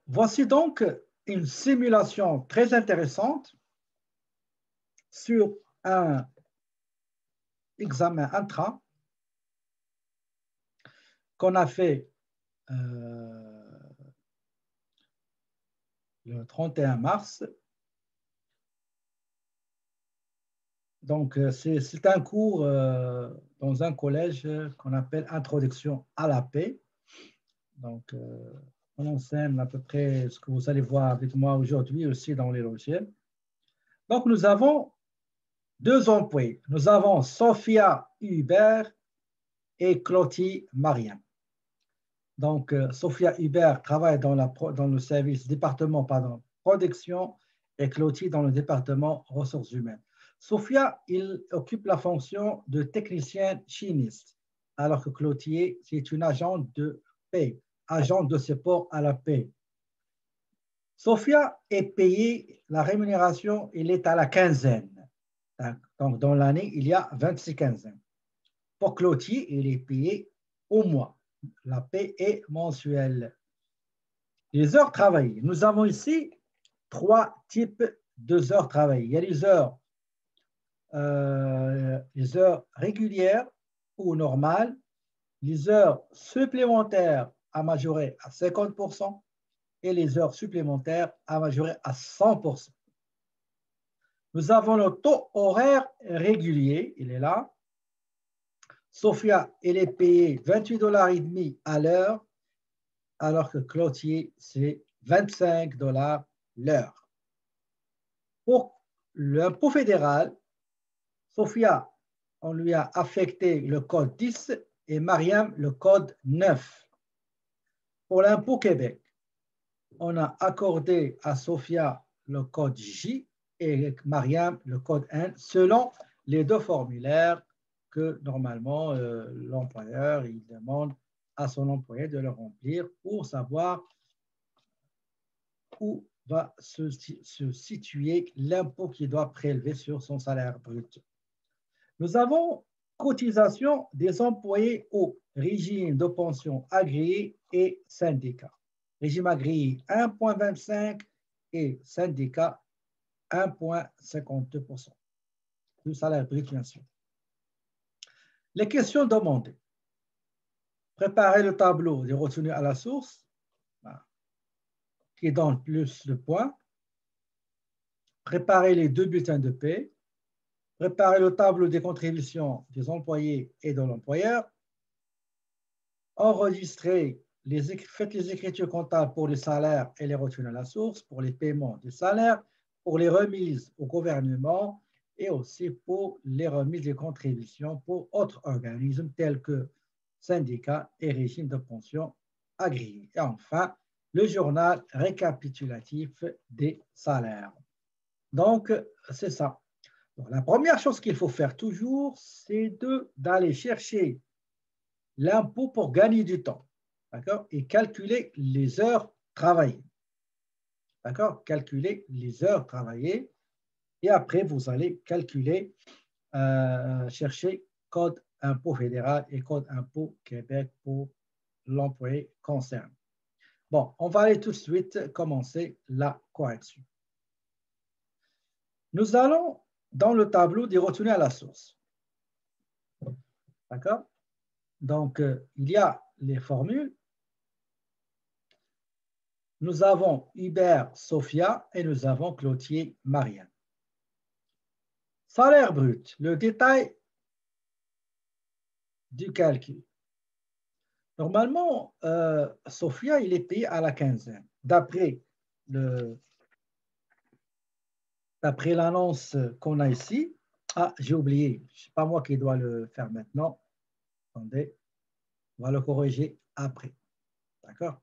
Voici donc une simulation très intéressante sur un examen intra qu'on a fait le 31 mars. Donc, c'est un cours dans un collège qu'on appelle Introduction à la paix. Donc, on enseigne à peu près ce que vous allez voir avec moi aujourd'hui aussi dans les logiciels. Donc, nous avons deux employés. Nous avons Sophia Hubert et Clotilde Mariam. Donc, Sophia Hubert travaille dans le service département production et Clotilde dans le département ressources humaines. Sophia, il occupe la fonction de technicienne chimiste, alors que Clotilde, c'est une agente de paix, agent de support à la paix. Sophia est payée, la rémunération, il est à la quinzaine. Donc, dans l'année, il y a 26 quinzaines. Pour Clotilde, il est payé au mois. La paie est mensuelle. Les heures travaillées. Nous avons ici trois types d'heures travaillées. Il y a les heures régulières ou normales, les heures supplémentaires à majorer à 50% et les heures supplémentaires à majorer à 100%. Nous avons le taux horaire régulier, il est là. Sophia, elle est payée 28,5 $ à l'heure, alors que Clotilde, c'est 25 $ l'heure. Pour l'impôt fédéral, Sophia, on lui a affecté le code 10 et Mariam le code 9. Pour l'impôt Québec, on a accordé à Sophia le code J et Mariam le code N selon les deux formulaires que normalement l'employeur il demande à son employé de le remplir pour savoir où va se situer l'impôt qu'il doit prélever sur son salaire brut. Nous avons cotisation des employés au régime de pension agréé et syndicat. Régime agréé 1,25 et syndicat 1,52% du salaire brut, bien sûr. Les questions demandées. Préparer le tableau des retenues à la source, qui donne plus de points. Préparer les deux bulletins de paie. Préparer le tableau des contributions des employés et de l'employeur. Enregistrer, faites les écritures comptables pour les salaires et les retenues à la source, pour les paiements des salaires, pour les remises au gouvernement et aussi pour les remises des contributions pour autres organismes tels que syndicats et régimes de pension agréés. Et enfin, le journal récapitulatif des salaires. Donc, c'est ça. Donc, la première chose qu'il faut faire toujours, c'est d'aller chercher l'impôt pour gagner du temps, d'accord, et calculer les heures travaillées, d'accord, calculer les heures travaillées, et après, vous allez calculer, chercher code impôt fédéral et code impôt Québec pour l'employé concerné. Bon, on va aller tout de suite commencer la correction. Nous allons dans le tableau des retenues à la source. D'accord? Donc, il y a les formules. Nous avons Hubert Sophia et nous avons Clotilde Marianne. Salaire brut, le détail du calcul. Normalement, Sophia, il est payé à la quinzaine. D'après l'annonce qu'on a ici, j'ai oublié, ce n'est pas moi qui dois le faire maintenant. Attendez, on va le corriger après. D'accord?